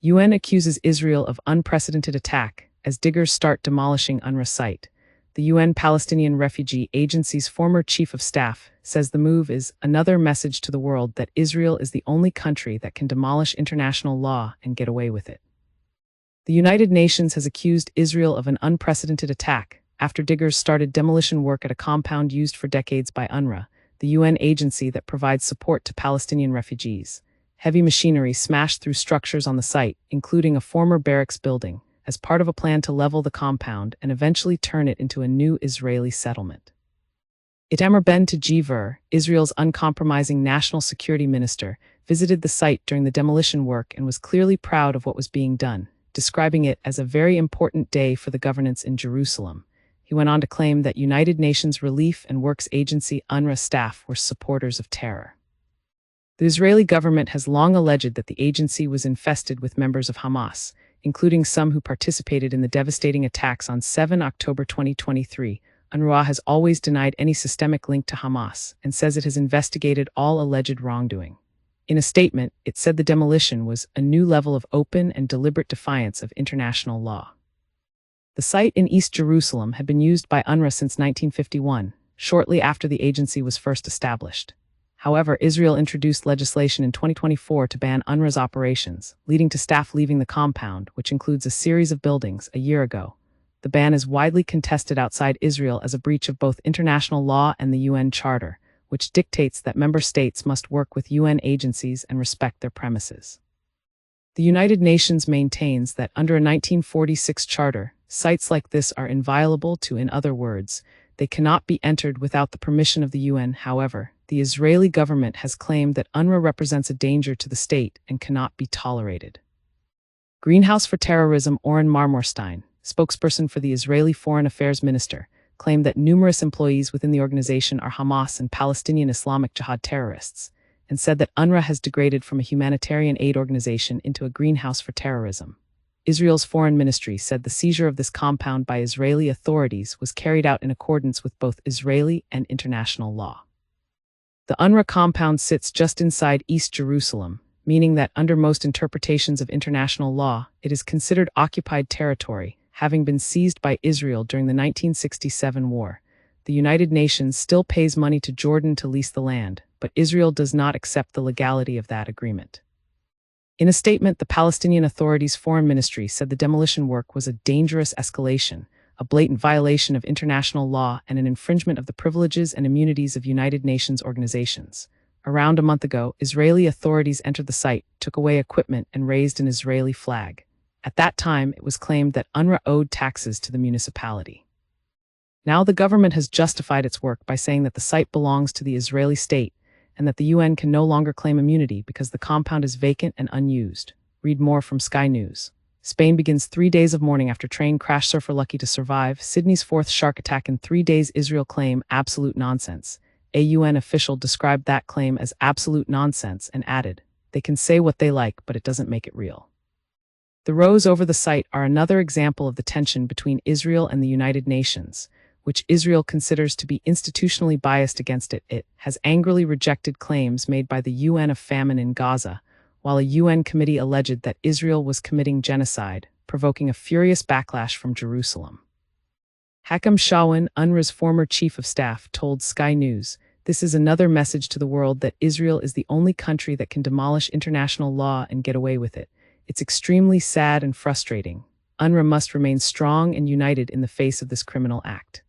UN accuses Israel of unprecedented attack as diggers start demolishing UNRWA site. The UN Palestinian Refugee Agency's former chief of staff says the move is another message to the world that Israel is the only country that can demolish international law and get away with it. The United Nations has accused Israel of an unprecedented attack after diggers started demolition work at a compound used for decades by UNRWA, the UN agency that provides support to Palestinian refugees. Heavy machinery smashed through structures on the site, including a former barracks building, as part of a plan to level the compound and eventually turn it into a new Israeli settlement. Itamar Ben-Gvir, Israel's uncompromising national security minister, visited the site during the demolition work and was clearly proud of what was being done, describing it as a very important day for the governance in Jerusalem. He went on to claim that United Nations Relief and Works Agency UNRWA staff were supporters of terror. The Israeli government has long alleged that the agency was infested with members of Hamas, including some who participated in the devastating attacks on 7 October 2023. UNRWA has always denied any systemic link to Hamas and says it has investigated all alleged wrongdoing. In a statement, it said the demolition was a new level of open and deliberate defiance of international law. The site in East Jerusalem had been used by UNRWA since 1951, shortly after the agency was first established. However, Israel introduced legislation in 2024 to ban UNRWA's operations, leading to staff leaving the compound, which includes a series of buildings, a year ago. The ban is widely contested outside Israel as a breach of both international law and the UN Charter, which dictates that member states must work with UN agencies and respect their premises. The United Nations maintains that under a 1946 charter, sites like this are inviolable to, in other words, they cannot be entered without the permission of the UN. However, the Israeli government has claimed that UNRWA represents a danger to the state and cannot be tolerated. Greenhouse for Terrorism Oren Marmorstein, spokesperson for the Israeli Foreign Affairs Minister, claimed that numerous employees within the organization are Hamas and Palestinian Islamic Jihad terrorists, and said that UNRWA has degraded from a humanitarian aid organization into a greenhouse for terrorism. Israel's foreign ministry said the seizure of this compound by Israeli authorities was carried out in accordance with both Israeli and international law. The UNRWA compound sits just inside East Jerusalem, meaning that under most interpretations of international law, it is considered occupied territory, having been seized by Israel during the 1967 war. The United Nations still pays money to Jordan to lease the land, but Israel does not accept the legality of that agreement. In a statement, the Palestinian Authority's foreign ministry said the demolition work was a dangerous escalation, a blatant violation of international law and an infringement of the privileges and immunities of United Nations organizations. Around a month ago, Israeli authorities entered the site, took away equipment, and raised an Israeli flag. At that time, it was claimed that UNRWA owed taxes to the municipality. Now the government has justified its work by saying that the site belongs to the Israeli state and that the UN can no longer claim immunity because the compound is vacant and unused. Read more from Sky News. Spain begins 3 days of mourning after train crash, surfer lucky to survive. Sydney's fourth shark attack in 3 days. Israel claim absolute nonsense. A UN official described that claim as absolute nonsense and added, "They can say what they like, but it doesn't make it real." The rows over the site are another example of the tension between Israel and the United Nations, which Israel considers to be institutionally biased against it. It has angrily rejected claims made by the UN of famine in Gaza, while a UN committee alleged that Israel was committing genocide, provoking a furious backlash from Jerusalem. Hakam Shawin, UNRWA's former chief of staff, told Sky News, "This is another message to the world that Israel is the only country that can demolish international law and get away with it. It's extremely sad and frustrating. UNRWA must remain strong and united in the face of this criminal act."